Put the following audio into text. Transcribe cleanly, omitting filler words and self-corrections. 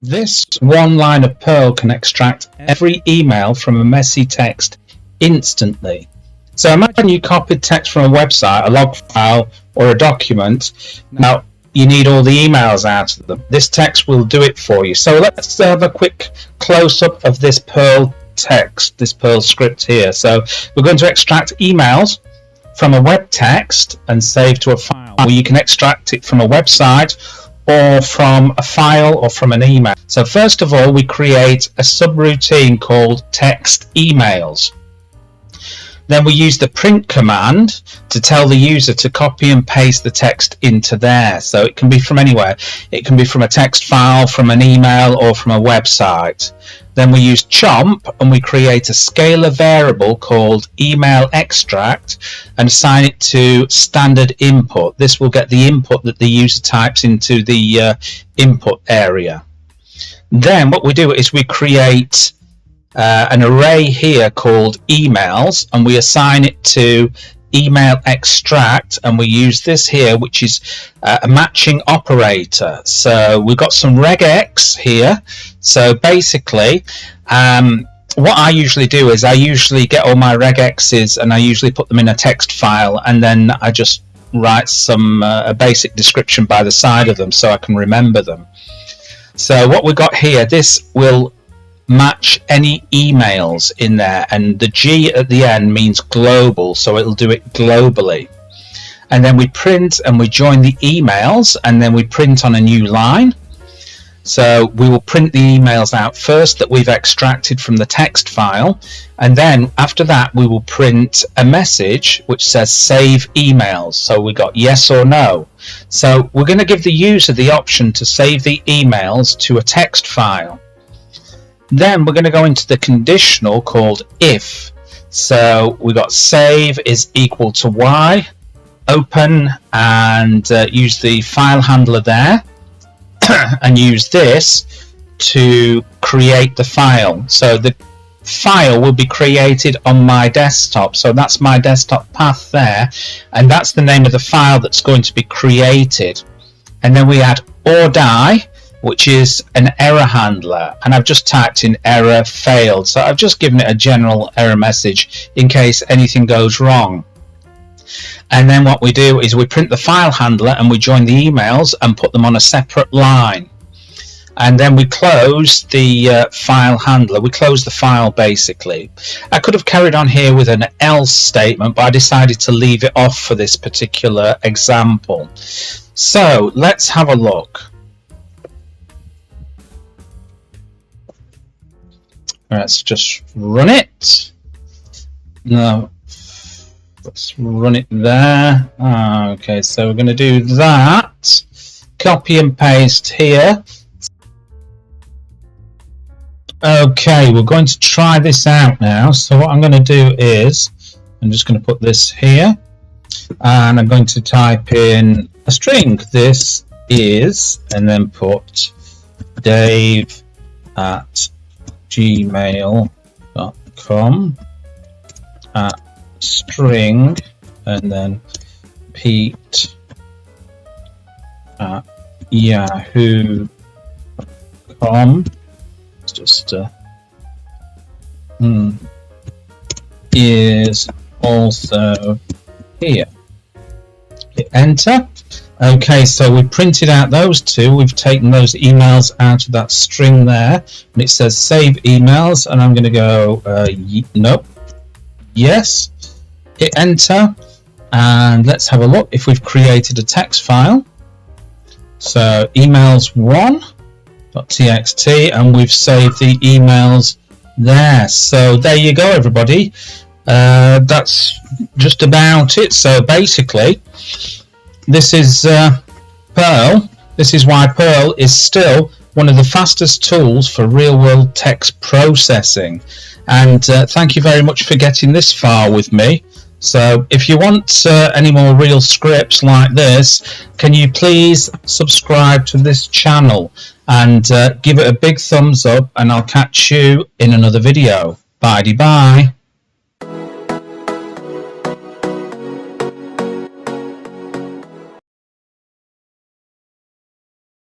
This one line of Perl can extract every email from a messy text instantly. So imagine you copied text from a website, a log file, or a document. Now you need all the emails out of them. This text will do it for you. So let's have a quick close-up of this Perl text, this Perl script here. So we're going to extract emails from a web text and save to a file. Or you can extract it from a website or from a file or from an email. So first of all, we create a subroutine called text emails. Then we use the print command to tell the user to copy and paste the text into there. So it can be from anywhere. It can be from a text file, from an email, or from a website. Then we use chomp and we create a scalar variable called email extract and assign it to standard input. This will get the input that the user types into the input area. Then what we do is we create an array here called emails, and we assign it to email extract, and we use this here, which is a matching operator. So we've got some regex here. So basically what I usually do is I usually get all my regexes and I usually put them in a text file, and then I just write some a basic description by the side of them so I can remember them. So what we got here, this will match any emails in there, and the G at the end means global, so it'll do it globally. And then we print and we join the emails, and then we print on a new line. So we will print the emails out first that we've extracted from the text file, and then after that we will print a message which says save emails. So we got yes or no. So we're going to give the user the option to save the emails to a text file. Then we're going to go into the conditional called if. So we got save is equal to y, open, and use the file handler there and use this to create the file. So the file will be created on my desktop. So that's my desktop path there, and that's the name of the file that's going to be created. And then we add or die, which is an error handler, and I've just typed in error failed, so I've just given it a general error message in case anything goes wrong. And then what we do is we print the file handler and we join the emails and put them on a separate line, and then we close the file handler. We close the file basically. I could have carried on here with an else statement, but I decided to leave it off for this particular example. So let's have a look. Let's just run it. No, let's run it there. Okay, so we're going to do that. Copy and paste here. Okay, we're going to try this out now. So what I'm going to do is I'm just going to put this here, and I'm going to type in a string. This is, and then put Dave at gmail.com string, and then Pete at yahoo.com. It's just is also here. Hit enter. Okay, so we printed out those two. We've taken those emails out of that string there, and it says save emails, and I'm going to go nope, yes, hit enter, and let's have a look if we've created a text file. So emails1.txt, and we've saved the emails there. So there you go, everybody. That's just about it. So basically, this is Perl. This is why Perl is still one of the fastest tools for real-world text processing. And thank you very much for getting this far with me. So if you want any more real scripts like this, can you please subscribe to this channel and give it a big thumbs up, and I'll catch you in another video. Bye-bye.